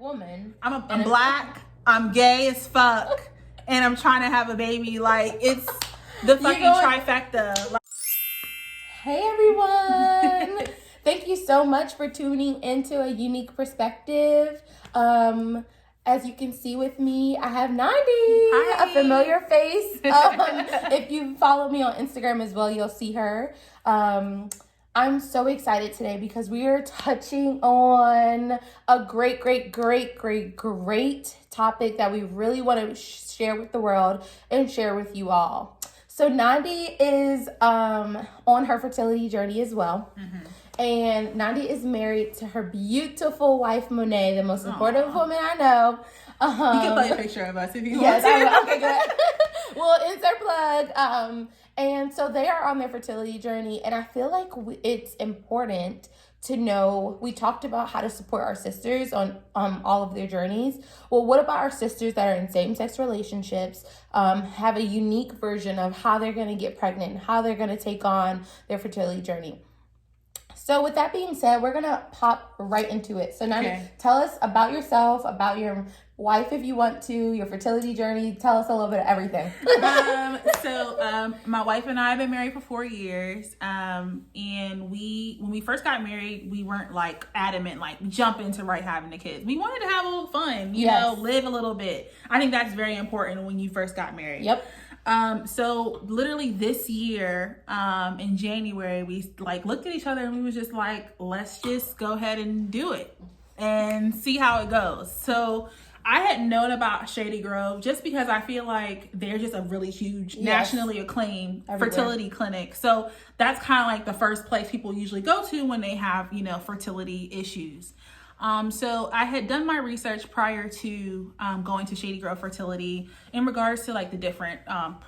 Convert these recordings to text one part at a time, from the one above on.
woman. I'm black. I'm gay as fuck, and I'm trying to have a baby. Like, it's the fucking trifecta. Hey everyone! Thank you so much for tuning into A Unique Perspective. As you can see with me, I have Nandi, Hi. a familiar face. If you follow me on Instagram as well, you'll see her. I'm so excited today because we are touching on a great topic that we really want to share with the world and share with you all. So Nandi is on her fertility journey as well. Mm-hmm. And Nandi is married to her beautiful wife, Monet, the most supportive woman I know. You can play a picture of us if you want to. Okay, good. We'll insert plug. And so they are on their fertility journey. And I feel like it's important to know, we talked about how to support our sisters on all of their journeys. Well, what about our sisters that are in same-sex relationships, have a unique version of how they're going to get pregnant, how they're going to take on their fertility journey? So with that being said, we're going to pop right into it. So Nandi, tell us about yourself, about your wife if you want to, your fertility journey. Tell us a little bit of everything. So my wife and I have been married for 4 years. And when we first got married, we weren't like adamant, like jump into having the kids. We wanted to have a little fun, you know, live a little bit. I think that's very important when you first got married. Yep. So literally this year, in January, we like looked at each other and we was just like, let's just go ahead and do it and see how it goes. So I had known about Shady Grove just because I feel like they're just a really huge, nationally acclaimed fertility clinic. So that's kind of like the first place people usually go to when they have, you know, fertility issues. So I had done my research prior to going to Shady Grove Fertility in regards to like the different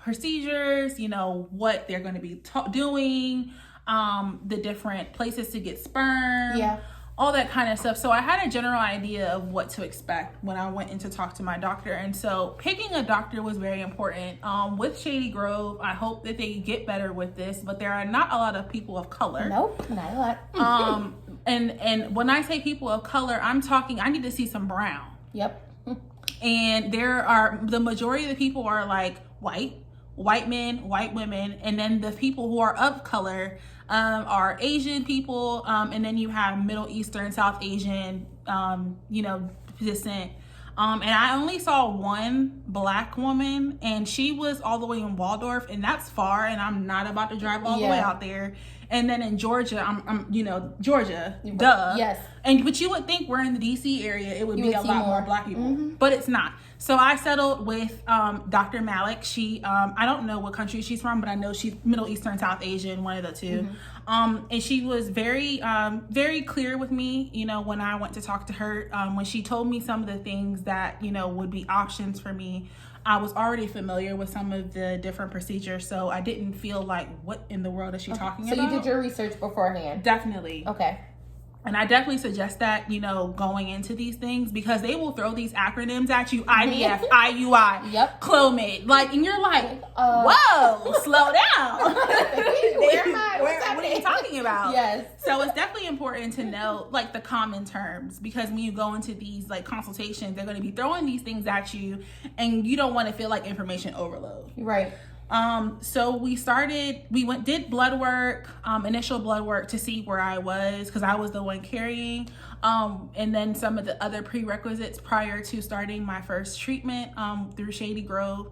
procedures, you know, what they're going to be doing, the different places to get sperm, all that kind of stuff. So I had a general idea of what to expect when I went in to talk to my doctor. And so picking a doctor was very important. With Shady Grove, I hope that they get better with this, but there are not a lot of people of color. Nope, not a lot. And when I say people of color, I'm talking, I need to see some brown. Yep. And the majority of the people are like white men, white women. And then the people who are of color are Asian people. And then you have Middle Eastern, South Asian, descent. And I only saw one black woman, and she was all the way in Waldorf, and that's far, and I'm not about to drive all the way out there. And then in Georgia, I'm Georgia, duh. Yes. But you would think we're in the DC area, it would be a lot more black people, but it's not. So I settled with Dr. Malik. She, I don't know what country she's from, but I know she's Middle Eastern, South Asian, one of the two. And she was very, very clear with me, you know, when I went to talk to her, when she told me some of the things that, you know, would be options for me. I was already familiar with some of the different procedures, so I didn't feel like, what in the world is she talking about? So you did your research beforehand? Definitely. Okay. And I definitely suggest that, you know, going into these things, because they will throw these acronyms at you, IVF, IUI, Clomid, like, and you're like, whoa, slow down. What are you talking about? Yes. So it's definitely important to know, like, the common terms, because when you go into these, like, consultations, they're going to be throwing these things at you, and you don't want to feel like information overload. Right. So did blood work, initial blood work to see where I was, because I was the one carrying, and then some of the other prerequisites prior to starting my first treatment, through Shady Grove.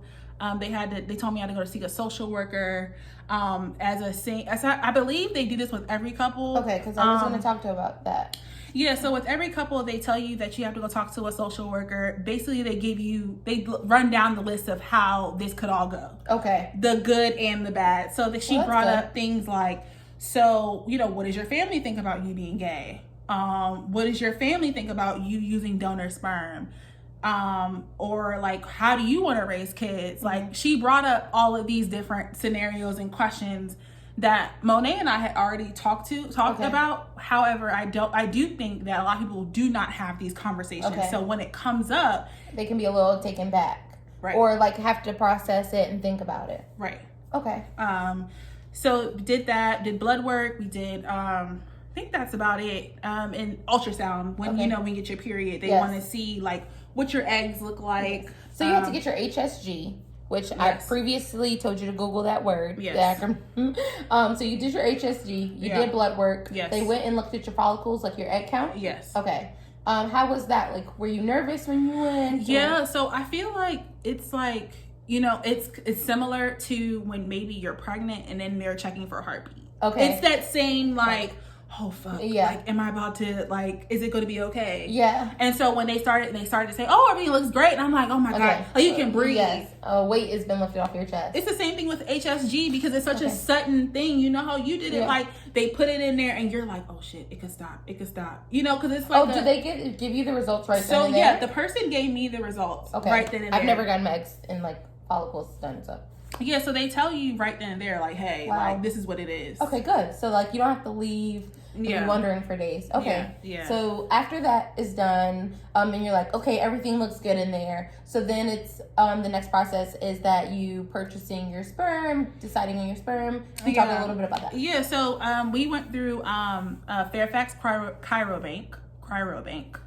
They told me I had to go to see a social worker, I believe they do this with every couple. Okay. Cause I was going to talk to you about that. Yeah, so with every couple, they tell you that you have to go talk to a social worker. Basically, they run down the list of how this could all go. Okay. The good and the bad. So she brought up things like, so, you know, what does your family think about you being gay? What does your family think about you using donor sperm? Or like, how do you want to raise kids? Like, she brought up all of these different scenarios and questions that Monet and I had already talked about. However, I do think that a lot of people do not have these conversations. Okay. So when it comes up, they can be a little taken back. Right. Or like have to process it and think about it. Right. Okay. So did blood work. We did think that's about it. And ultrasound, when Okay. you know when you get your period, they Yes. want to see like what your eggs look like. So you have to get your HSG, which I Yes. previously told you to Google that word. Yes. The acronym. So you did your HSG. You did blood work. Yes. They went and looked at your follicles, like your egg count. Yes. Okay. How was that? Like, were you nervous when you went? Yeah. So I feel like it's like, you know, it's similar to when maybe you're pregnant and then they're checking for a heartbeat. Okay. It's that same like, oh fuck, Yeah. like, am I about to, like, is it going to be okay? Yeah. And so when they started to say, oh, everything looks great, and I'm like, oh my god, like you can breathe. Yes. Weight has been lifted off your chest. It's the same thing with HSG because it's such a sudden thing. You know how you did it, like they put it in there and you're like, oh shit, it could stop, you know, because it's like, did they give you the results right then so and yeah, there? the person gave me the results Okay. right then and there. I've never gotten my eggs and like follicles done, so. Yeah, so they tell you right then and there, like, hey, like, this is what it is. Okay, good. So, like, you don't have to leave and be wondering for days. Okay. Yeah. So, after that is done, and you're like, okay, everything looks good in there. So, then it's, the next process is that you purchasing your sperm, deciding on your sperm. Can you talk a little bit about that? Yeah, so, we went through, Fairfax Cryo Bank.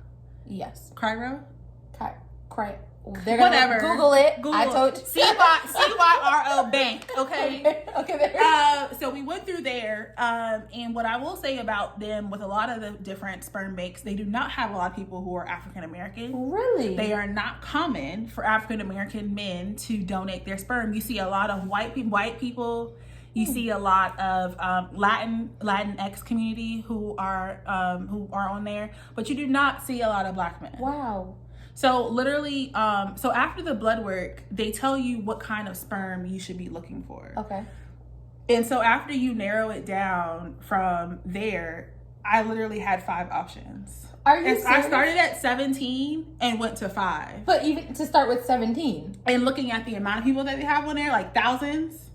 Yes. Cryo? They're gonna Whatever. Google it. Google I told CYRO Bank. Okay. Okay. There. So we went through there, and what I will say about them, with a lot of the different sperm banks, they do not have a lot of people who are African American. Really? They are not common for African American men to donate their sperm. You see a lot of white people. You see a lot of Latinx community who are on there, but you do not see a lot of black men. Wow. So literally, so after the blood work, they tell you what kind of sperm you should be looking for. Okay. And so after you narrow it down from there, I literally had 5 options. Are you serious? I started at 17 and went to 5. But even to start with 17. And looking at the amount of people that they have on there, like thousands,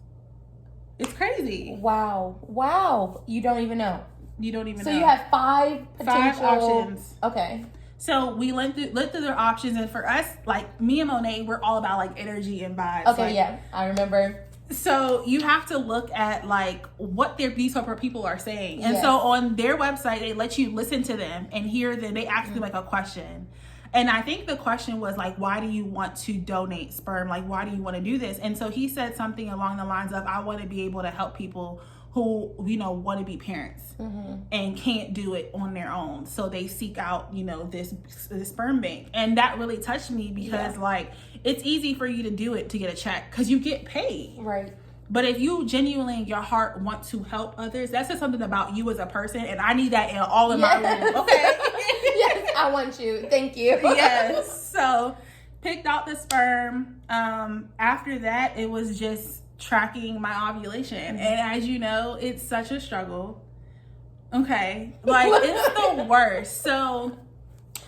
it's crazy. Wow. You don't even know. So you have 5 potential options. Okay. So we went through their options, and for us, like me and Monet, we're all about like energy and vibes. Okay, like, yeah, I remember. So you have to look at like what these type of people are saying, and Yes. so on their website, they let you listen to them and hear them. They ask you like a question, and I think the question was like, why do you want to donate sperm? Like, why do you want to do this? And so he said something along the lines of, I want to be able to help people who, you know, want to be parents and can't do it on their own. So they seek out, you know, this sperm bank. And that really touched me because like, it's easy for you to do it to get a check because you get paid. Right. But if you genuinely in your heart want to help others, that says something about you as a person. And I need that in all of my room. Okay. Yes, I want you. Thank you. Yes. So picked out the sperm. After that, it was just tracking my ovulation, and as you know, it's such a struggle. Okay, like it's the worst. So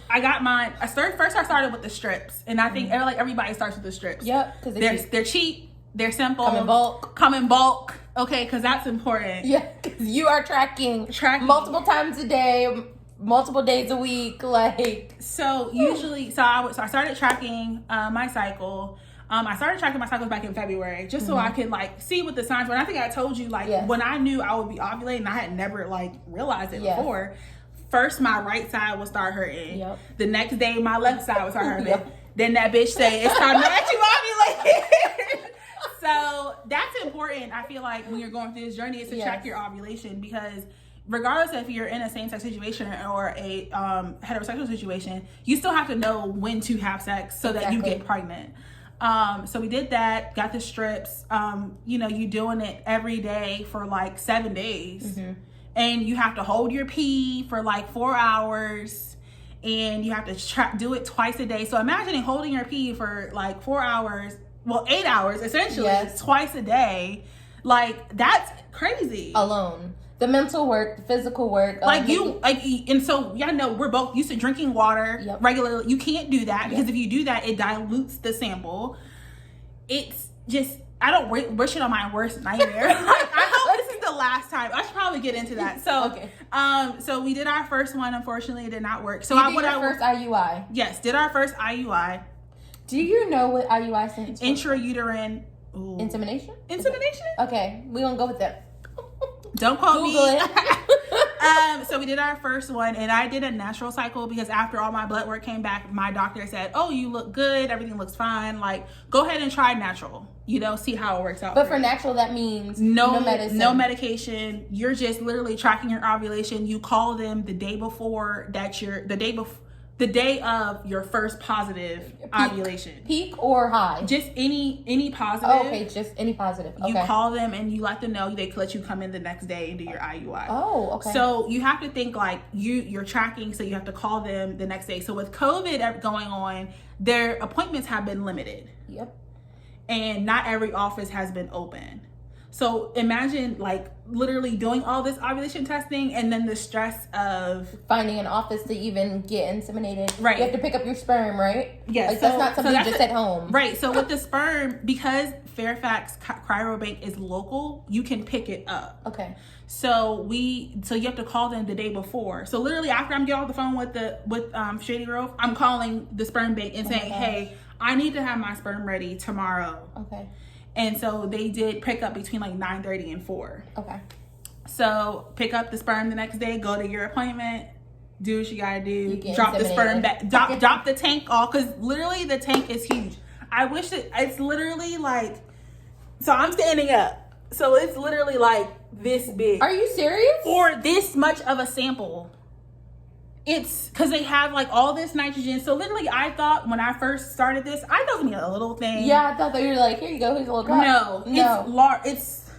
I got mine. I started with the strips, and I think like everybody starts with the strips. Yep, because they're cheap, they're simple, come in bulk. Okay, because that's important. Yeah, because you are tracking multiple times a day, multiple days a week, like. So usually, I started tracking my cycle. I started tracking my cycles back in February just so I could like see what the signs were. And I think I told you like when I knew I would be ovulating, I had never like realized it before. First, my right side would start hurting. Yep. The next day, my left side would start hurting. Then that bitch say, it's time to let you ovulate. So that's important. I feel like when you're going through this journey, is to track your ovulation, because regardless if you're in a same-sex situation or a heterosexual situation, you still have to know when to have sex so that you get pregnant. So we did that, got the strips. You know, you doing it every day for like 7 days. And you have to hold your pee for like 4 hours, and you have to do it twice a day. So imagining holding your pee for like 4 hours, well, 8 hours essentially, twice a day. Like, that's crazy. Alone. The mental work, the physical work. And so y'all know we're both used to drinking water regularly. You can't do that because if you do that, it dilutes the sample. It's just, I don't wish it on my worst nightmare. Like, I hope this is the last time. I should probably get into that. So, so we did our first one. Unfortunately, it did not work. So you did your first IUI. Yes, did our first IUI. Do you know what IUI stands for? Intrauterine insemination. Insemination. Okay, we gonna go with that. Don't quote Google me. it. So we did our first one, and I did a natural cycle because after all my blood work came back, my doctor said, "Oh, you look good. Everything looks fine. Like, go ahead and try natural. See how it works out." But for natural, that means no medicine. No medication. You're just literally tracking your ovulation. You call them the day before the day of your first positive ovulation. Peak or high? Just any positive. Oh, okay, just any positive. Okay. You call them and you let them know. They let you come in the next day and do your IUI. Oh, okay. So you have to think like you're tracking, so you have to call them the next day. So with COVID going on, their appointments have been limited. Yep. And not every office has been open. So imagine like literally doing all this ovulation testing and then the stress of finding an office to even get inseminated. Right. You have to pick up your sperm, right? Yes. Like that's not something you just at home. Right. So with the sperm, because Fairfax Cryobank is local, you can pick it up. Okay. So you have to call them the day before. So literally after I'm getting off the phone with Shady Grove, I'm calling the sperm bank and saying, "Hey, I need to have my sperm ready tomorrow." Okay. And so they did pick up between like 9:30 and 4. Okay. So pick up the sperm the next day, go to your appointment, do what you gotta do, drop the sperm back, drop the tank off, because literally the tank is huge. I wish it's literally like, so I'm standing up. So it's literally like this big. Are you serious? For this much of a sample. It's because they have like all this nitrogen. So literally I thought when I first started this, I thought it was a little thing. Yeah, I thought that you were like, here you go, here's a little drop. No. It's large. It's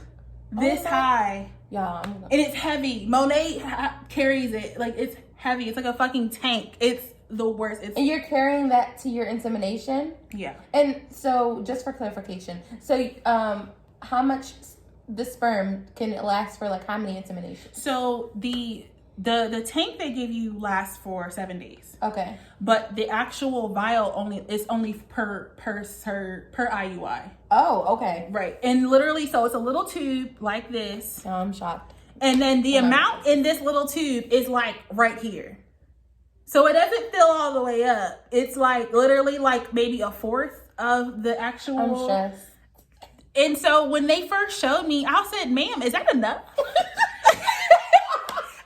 this high. Yeah. And it's heavy. Monet carries it. Like, it's heavy. It's like a fucking tank. It's the worst. And you're carrying that to your insemination? Yeah. And so, just for clarification, so how much the sperm can it last for, like, how many inseminations? So the tank they give you lasts for 7 days. Okay. But the actual vial is only per IUI. Oh, okay. Right. And literally, so it's a little tube like this. Oh, I'm shocked. And then the amount in this little tube is like right here. So it doesn't fill all the way up. It's like literally like maybe a fourth of the actual. I'm stressed. And so when they first showed me, I said, "Ma'am, is that enough?"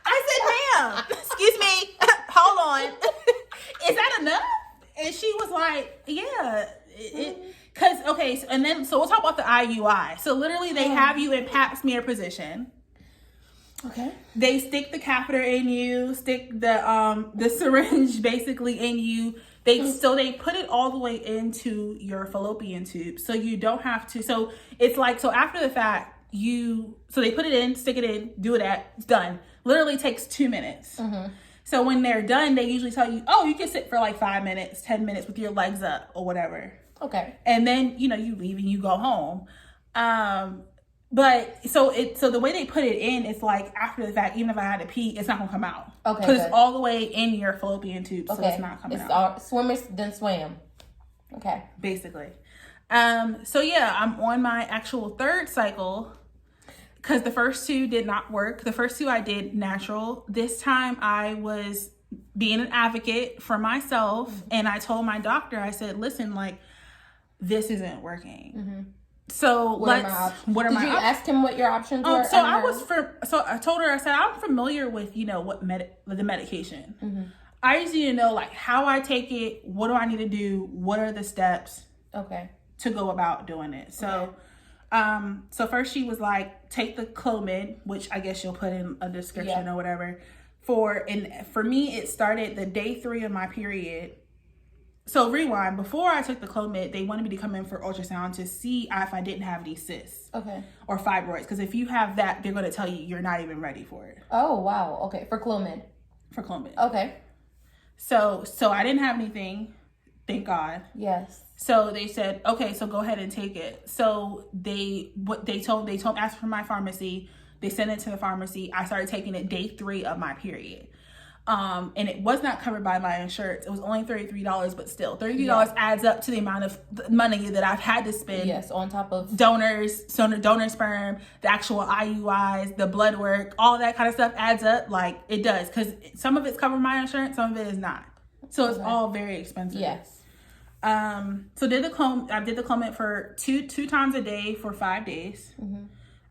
I said, "Ma'am, excuse me, hold on. Is that enough?" And she was like, "Yeah." So we'll talk about the IUI. So literally they have you in pap smear position. Okay. They stick the catheter in you, stick the syringe basically in you. They put it all the way into your fallopian tube. So you don't have to. So it's like, so after the fact, so they put it in, stick it in, do it it's done. Literally takes 2 minutes. Mm-hmm. So when they're done, they usually tell you, "Oh, you can sit for like 5 minutes, 10 minutes with your legs up or whatever." Okay. And then, you leave and you go home. But so the way they put it in, it's like after the fact, even if I had to pee, it's not gonna come out. Okay. Because it's all the way in your fallopian tube, so it's not coming out. All swimmers then swam. Okay. Basically. So yeah, I'm on my actual third cycle because the first two did not work. The first two I did natural. This time I was being an advocate for myself, and I told my doctor, I said, "Listen, like, this isn't working." Mm-hmm. So what are my options? Did you ask him what your options were? So I told her, I said, "I'm familiar with, the medication. Mm-hmm. I just need to know like how I take it. What do I need to do? What are the steps to go about doing it?" So, so first she was like, "Take the Clomid," which I guess you'll put in a description or whatever. For me, it started the day 3 of my period. So rewind, before I took the Clomid, they wanted me to come in for ultrasound to see if I didn't have any cysts or fibroids. Because if you have that, they're going to tell you you're not even ready for it. Oh, wow. Okay. For Clomid. Okay. So I didn't have anything. Thank God. Yes. So they said, "Okay, so go ahead and take it." So they asked for my pharmacy. They sent it to the pharmacy. I started taking it day 3 of my period. And it was not covered by my insurance. It was only $33, but still $33 adds up to the amount of money that I've had to spend. Yes, on top of donor sperm, the actual IUIs, the blood work, all that kind of stuff adds up. Like it does, because some of it's covered by my insurance, some of it is not. So it's all very expensive. Yes. So I did the Clomid for two times a day for 5 days. Mm-hmm.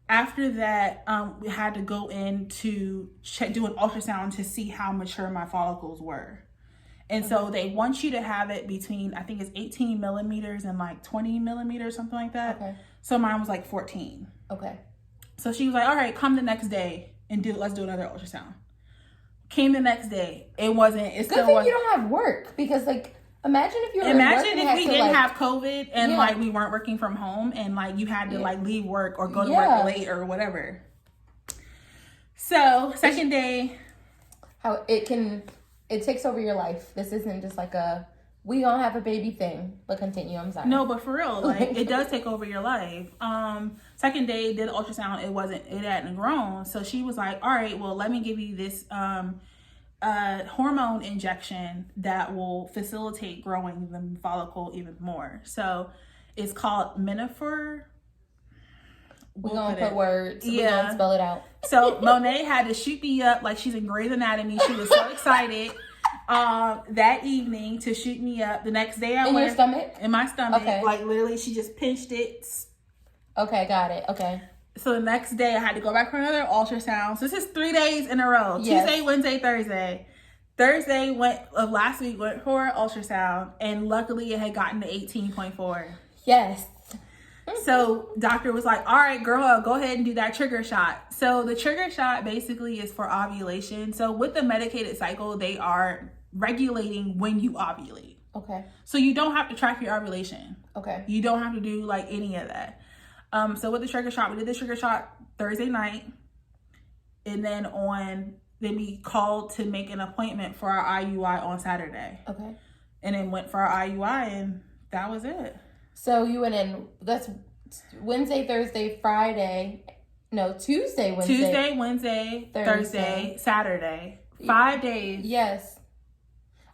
After that, we had to go in to do an ultrasound to see how mature my follicles were. And so they want you to have it between, I think it's 18 millimeters and like 20 millimeters, something like that. Okay. So mine was like 14. Okay. So she was like, all right, come the next day and let's do another ultrasound. Came the next day. It still wasn't. You don't have work, because like, imagine if we didn't have COVID and like we weren't working from home and like you had to like leave work or go to work late or whatever. So second day, how it takes over your life. This isn't just like we gonna have a baby thing. But continue. I'm sorry. No, but for real, like it does take over your life. Second day, did ultrasound. It hadn't grown. So she was like, all right, well, let me give you this hormone injection that will facilitate growing the follicle even more. So it's called Minifor. We're gonna put words. We're gonna spell it out. So Monet had to shoot me up like she's in Grey's Anatomy. She was so excited that evening to shoot me up. The next day I went your stomach? In my stomach. Okay. Like literally she just pinched it. Okay, got it. Okay. So the next day I had to go back for another ultrasound. So this is 3 days in a row. Yes. Tuesday, Wednesday, Thursday. Thursday of last week went for an ultrasound, and luckily it had gotten to 18.4. Yes. So doctor was like, all right, girl, go ahead and do that trigger shot. So the trigger shot basically is for ovulation. So with the medicated cycle, they are regulating when you ovulate. Okay. So you don't have to track your ovulation. Okay. You don't have to do like any of that. So with the trigger shot, we did the trigger shot Thursday night. And then we called to make an appointment for our IUI on Saturday. Okay. And then went for our IUI, and that was it. So you went in, that's Wednesday, Thursday, Friday. No, Tuesday, Wednesday, Thursday, Saturday. 5 days. Yes.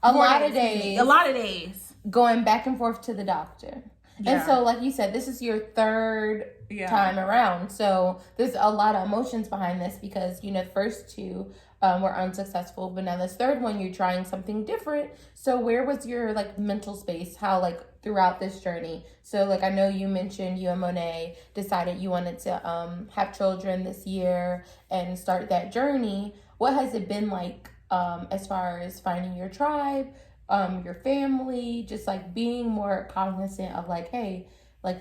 A lot of days. Going back and forth to the doctor. Yeah. And so, like you said, this is your third time around. So there's a lot of emotions behind this because, the first two were unsuccessful. But now this third one, you're trying something different. So where was your, mental space? How, throughout this journey? So, I know you mentioned you and Monet decided you wanted to have children this year and start that journey. What has it been like as far as finding your tribe? Your family, just being more cognizant of hey,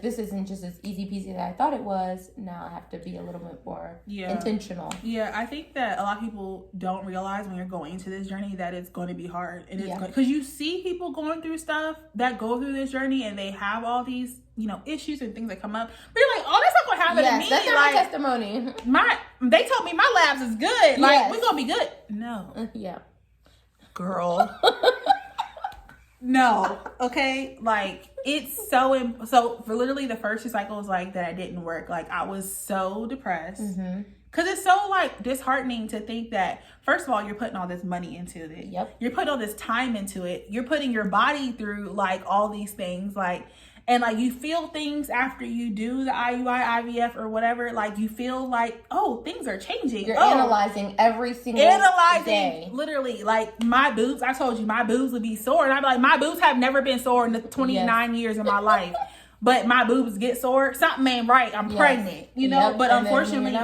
this isn't just as easy peasy that I thought it was. Now I have to be a little bit more intentional. Yeah, I think that a lot of people don't realize when you're going into this journey that it's going to be hard. And it's because you see people going through stuff that go through this journey and they have all these, issues and things that come up. But you're like, oh, that's not going to happen to me. That's not my testimony. They told me my labs is good. We're going to be good. No. Yeah. Girl. No, okay, it's so for literally the first 2 cycles that I didn't work, I was so depressed because it's so disheartening to think that first of all you're putting all this money into it, you're putting all this time into it, you're putting your body through all these things and you feel things after you do the IUI, IVF or whatever, you feel oh, things are changing. You're analyzing every single day. Literally, my boobs, I told you my boobs would be sore. And I'd be like, my boobs have never been sore in the 29 years of my life. But my boobs get sore. Something ain't right. I'm pregnant, but unfortunately,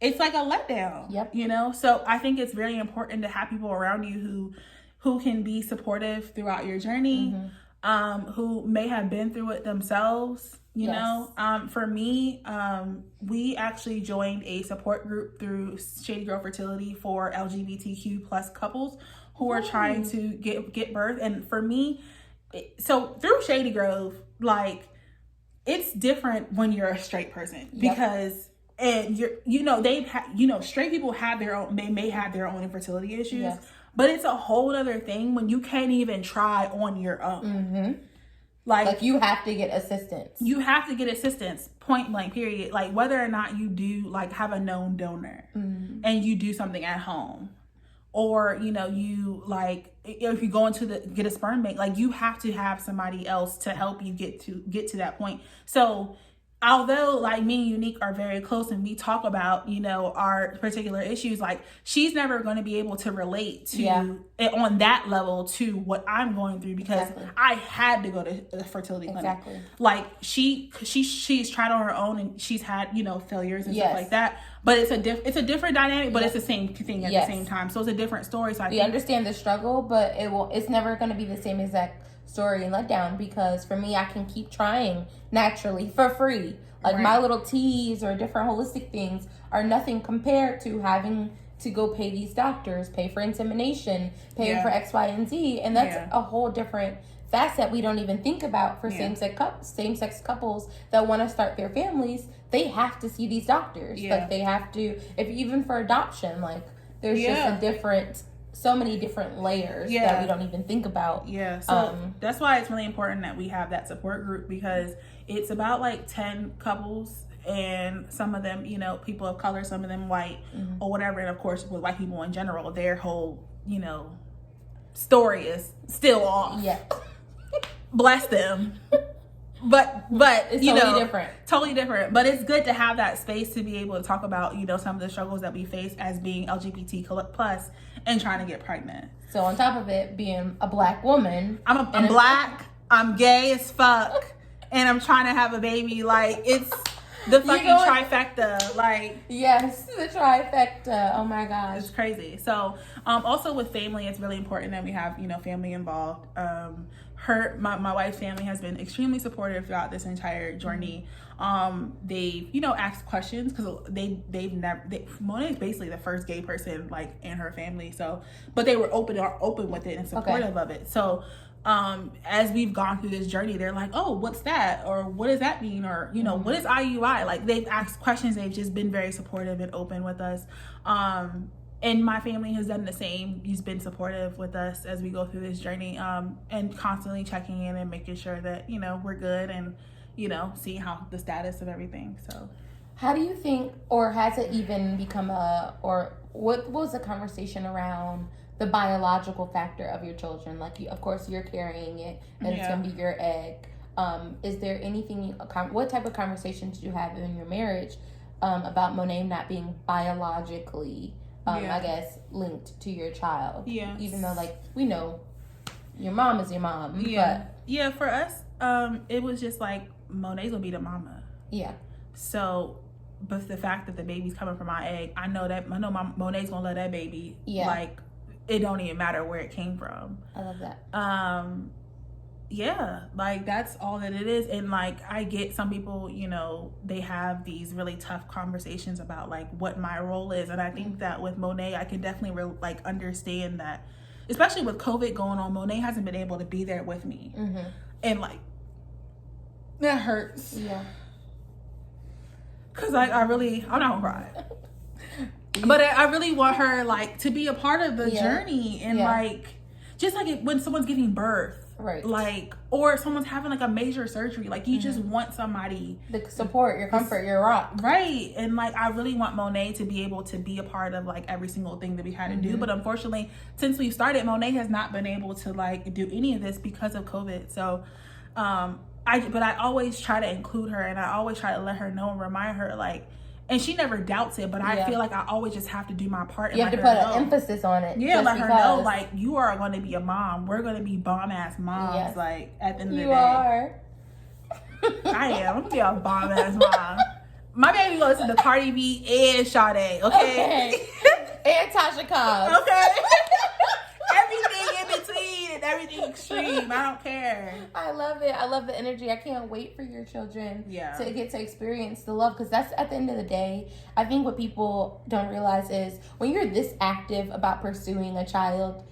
it's like a letdown, So I think it's very important to have people around you who can be supportive throughout your journey. Who may have been through it themselves, you know. For me, we actually joined a support group through Shady Grove Fertility for LGBTQ plus couples who are trying to get birth. And for me, so through Shady Grove, it's different when you're a straight person because and straight people have may have their own infertility issues. But it's a whole other thing when you can't even try on your own. You have to get assistance. You have to get assistance, point blank, period. Whether or not you do, have a known donor and you do something at home. Or, you, if you go get a sperm bank, you have to have somebody else to help you get to that point. So although like me and Unique are very close and we talk about, you know, our particular issues, like she's never going to be able to relate to it on that level to what I'm going through, because I had to go to the fertility clinic. Like she's tried on her own and she's had, you know, failures and stuff like that. But it's a different dynamic, but it's the same thing at the same time. So it's a different story. So we understand the struggle, but it's never going to be the same exact story and letdown, because for me, I can keep trying naturally for free. Like my little teas or different holistic things are nothing compared to having to go pay these doctors, pay for insemination, pay for X, Y, and Z. And that's a whole different facet we don't even think about for same-sex couples that want to start their families. They have to see these doctors. Like they have to, if even for adoption, like there's just so many different layers that we don't even think about. So that's why it's really important that we have that support group, because it's about like 10 couples, and some of them, you know, people of color, some of them white or whatever. And of course, with white people in general, their whole, you know, story is still off. Bless them. But it's you totally different. But it's good to have that space to be able to talk about, you know, some of the struggles that we face as being LGBT plus and trying to get pregnant. So on top of it being a black woman, I'm black, I'm gay as fuck, and I'm trying to have a baby. Like, it's the fucking trifecta. Like, yes, the trifecta. Oh my gosh, it's crazy. So also with family, it's really important that we have, you know, family involved. My wife's family has been extremely supportive throughout this entire journey. They've, you know, asked questions, because Monet is basically the first gay person like in her family. So, but they were open with it and supportive of it. So, as we've gone through this journey, they're like, oh, what's that? Or what does that mean? Or, you know, what is IUI? Like, they've asked questions. They've just been very supportive and open with us. And my family has done the same. He's been supportive with us as we go through this journey, and constantly checking in and making sure that, you know, we're good, and, you know, seeing how the status of everything. So how do you think, or has it even become what was the conversation around the biological factor of your children? Like, of course you're carrying it, and it's going to be your egg. Is there anything, what type of conversation did you have in your marriage about Monet not being biologically I guess linked to your child? Even though, like, we know your mom is your mom. But for us, it was just like, Monet's gonna be the mama. So, but the fact that the baby's coming from my egg, I know Monet's gonna love that baby. Like, it don't even matter where it came from. I love that. Like, that's all that it is. And like, I get some people, you know, they have these really tough conversations about like what my role is, and I think that with Monet, I can definitely understand that, especially with COVID going on, Monet hasn't been able to be there with me, and like, that hurts. Because I'm not gonna cry. But I really want her, like, to be a part of the journey, and like, just like when someone's giving birth, like, or someone's having like a major surgery, like, you just want somebody, the support, your comfort, your rock, and like, I really want Monet to be able to be a part of like every single thing that we had to do. But unfortunately, since we started, Monet has not been able to like do any of this because of COVID. So I always try to include her, and I always try to let her know and remind her, like, and she never doubts it, but I feel like I always just have to do my part. You have to put an emphasis on it. Let her know, like, you are going to be a mom. We're going to be bomb-ass moms, like, at the end of the day. You are. I am. I'm going to be a bomb-ass mom. My baby goes to the Cardi B and Sade, okay? And Tasha Cobbs. Okay? Everything in between and everything extreme. I don't care. I love it. I love the energy. I can't wait for your children to get to experience the love, because that's, at the end of the day, I think what people don't realize is when you're this active about pursuing a child,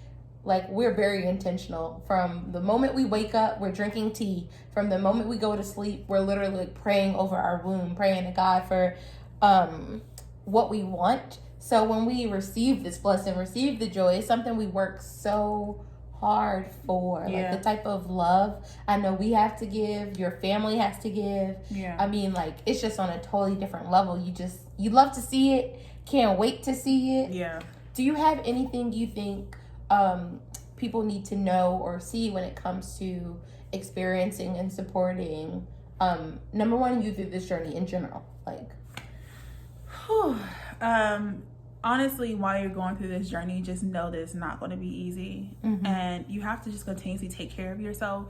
like, we're very intentional. From the moment we wake up, we're drinking tea. From the moment we go to sleep, we're literally praying over our womb, praying to God for what we want. So when we receive this blessing, receive the joy, it's something we work so hard for. Like, the type of love I know we have to give, your family has to give. I mean, like, it's just on a totally different level. You love to see it, can't wait to see it. Do you have anything you think people need to know or see when it comes to experiencing and supporting number one, you through this journey in general? Like, honestly, while you're going through this journey, just know that it's not going to be easy. And you have to just continuously take care of yourself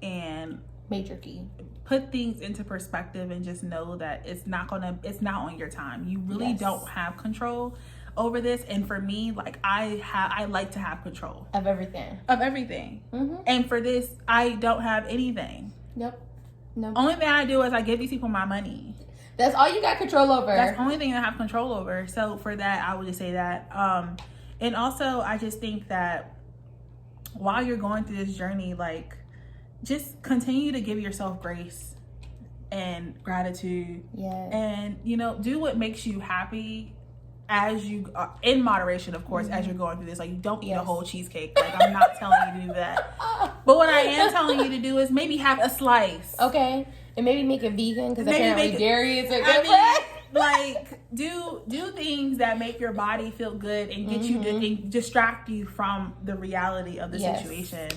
and major key. Put things into perspective and just know that it's not on your time. You really don't have control over this. And for me, like, I like to have control of everything. And for this, I don't have anything. No. Only thing I do is I give these people my money. That's all you got control over. That's the only thing I have control over. So for that, I would just say that. And also, I just think that while you're going through this journey, like, just continue to give yourself grace and gratitude. And, do what makes you happy as you are, in moderation, of course, as you're going through this. Like, you don't eat a whole cheesecake. Like, I'm not telling you to do that. But what I am telling you to do is maybe have a slice. Okay. And maybe make it vegan, because apparently dairy is a good like, do things that make your body feel good and get you and distract you from the reality of the situation.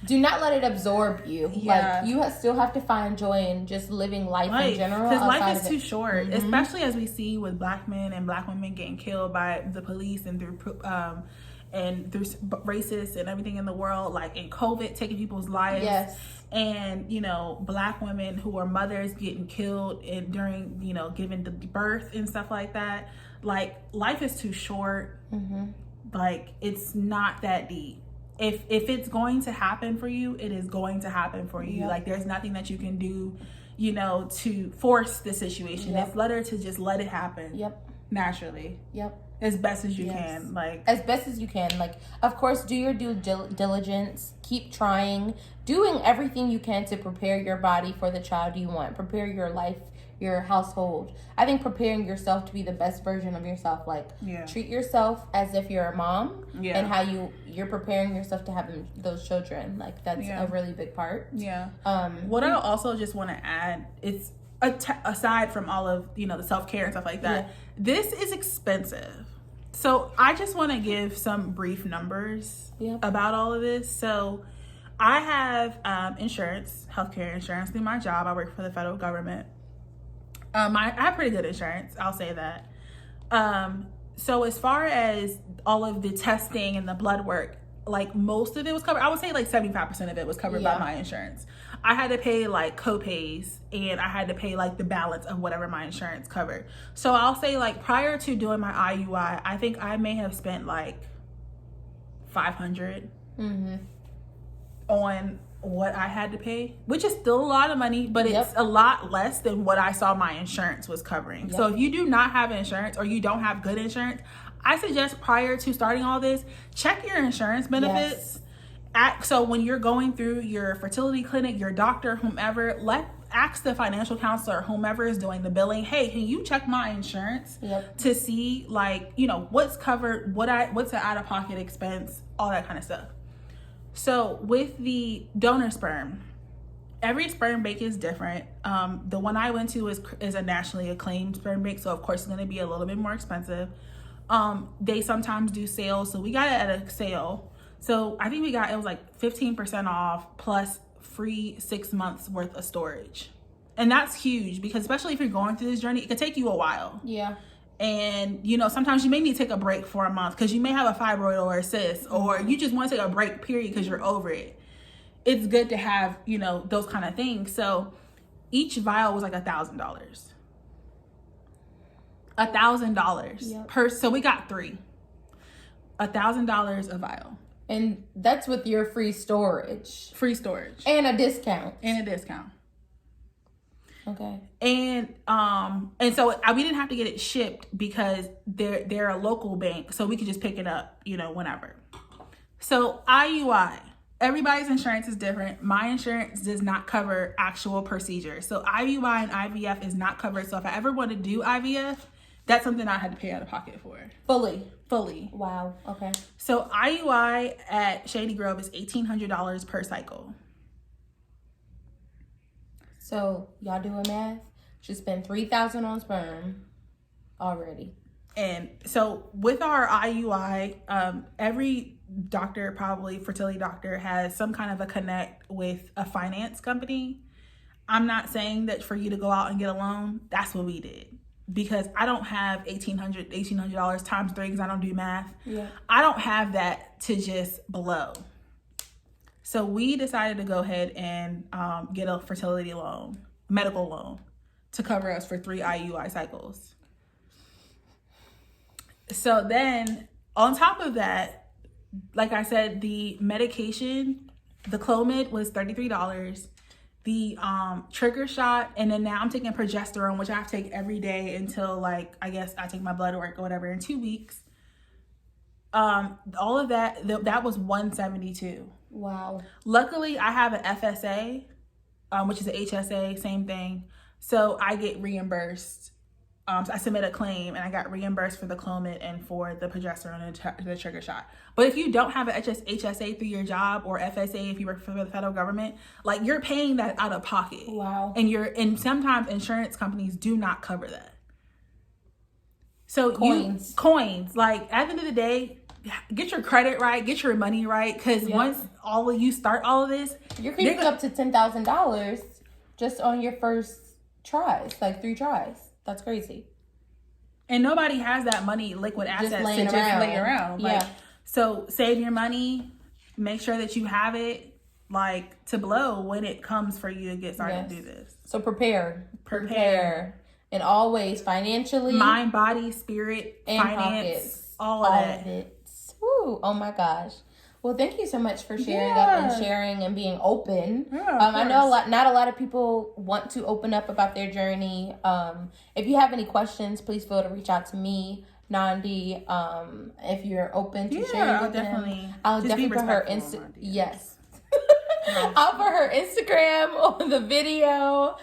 Do not let it absorb you. Like, you still have to find joy in just living life in general. Because life is too short, especially as we see with Black men and Black women getting killed by the police and through racists and everything in the world, like in COVID, taking people's lives. And, Black women who are mothers getting killed and during, giving the birth and stuff like that. Like, life is too short. Like, it's not that deep. If it's going to happen for you, it is going to happen for you. Like, there's nothing that you can do, to force the situation. It's better to just let it happen. Naturally. As best as you can. Like, as best as you can. Like, of course, do your due diligence. Keep trying. Doing everything you can to prepare your body for the child you want. Prepare your life, your household. I think preparing yourself to be the best version of yourself. Like, treat yourself as if you're a mom. And how you're preparing yourself to have those children. Like, that's a really big part. What I also just want to add, it's aside from all of, the self-care and stuff like that, this is expensive. So I just want to give some brief numbers about all of this. So I have insurance, healthcare insurance through my job. I work for the federal government. I have pretty good insurance, I'll say that. So as far as all of the testing and the blood work, like, most of it was covered. I would say like 75% of it was covered by my insurance. I had to pay like co-pays, and I had to pay like the balance of whatever my insurance covered. So I'll say, like, prior to doing my IUI, I think I may have spent like $500 on what I had to pay, which is still a lot of money, but it's a lot less than what I saw my insurance was covering. So if you do not have insurance, or you don't have good insurance, I suggest prior to starting all this, check your insurance benefits. So when you're going through your fertility clinic, your doctor, whomever, ask the financial counselor, whomever is doing the billing, hey, can you check my insurance to see, like, what's covered, what's an out-of-pocket expense, all that kind of stuff. So with the donor sperm, every sperm bank is different. The one I went to is a nationally acclaimed sperm bank, so of course it's going to be a little bit more expensive. They sometimes do sales, so we got it at a sale. So I think it was like 15% off plus free 6 months worth of storage. And that's huge, because especially if you're going through this journey, it could take you a while. And, sometimes you may need to take a break for a month because you may have a fibroid or a cyst, or you just want to take a break, period, because you're over it. It's good to have, those kind of things. So each vial was like $1,000. $1,000 per. So we got 3. $1,000 a vial. And that's with your free storage. And a discount. Okay. And so we didn't have to get it shipped because they're a local bank, so we could just pick it up, whenever. So IUI, everybody's insurance is different. My insurance does not cover actual procedures. So IUI and IVF is not covered. So if I ever want to do IVF, that's something I had to pay out of pocket for. Fully. Wow. Okay. So IUI at Shady Grove is $1,800 per cycle. So y'all doing math? Should spend $3,000 on sperm already. And so with our IUI, every doctor, probably fertility doctor, has some kind of a connect with a finance company. I'm not saying that for you to go out and get a loan. That's what we did. Because I don't have $1,800 times 3 because I don't do math. Yeah. I don't have that to just blow. So we decided to go ahead and get a fertility loan, medical loan, to cover us for 3 IUI cycles. So then on top of that, like I said, the medication, the Clomid was $33. The trigger shot, and then now I'm taking progesterone, which I have to take every day until, like, I guess I take my blood work or whatever in 2 weeks. All of that was $172. Wow. Luckily, I have an FSA, which is an HSA, same thing. So I get reimbursed. So I submit a claim and I got reimbursed for the Clomid and for the progesterone and the trigger shot. But if you don't have an HSA through your job, or FSA if you work for the federal government, like, you're paying that out of pocket. Wow. And sometimes insurance companies do not cover that. So Coins. Like, at the end of the day, get your credit right, get your money right, because once all of you start all of this, you're creeping up to $10,000 just on your first tries, like 3 tries. That's crazy. And nobody has that money, liquid assets, to just lay around. Like, so save your money, make sure that you have it, like, to blow when it comes for you to get started to do this. So prepare. And always financially. Mind, body, spirit, and finance, pockets. all of it. Woo, oh my gosh. Well, thank you so much for sharing up and sharing and being open. I know not a lot of people want to open up about their journey. If you have any questions, please feel to reach out to me, Nandi. If you're open to sharing with them, I'll definitely put her Yes. I'll put her Instagram on the video.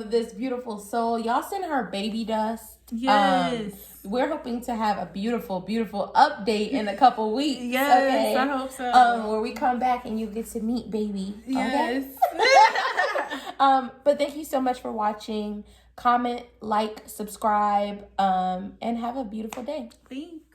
This beautiful soul. Y'all send her baby dust. Yes. We're hoping to have a beautiful, beautiful update in a couple weeks. Yes, okay? I hope so. Where we come back and you get to meet baby. Yes. Okay? But thank you so much for watching. Comment, like, subscribe, and have a beautiful day. Thanks.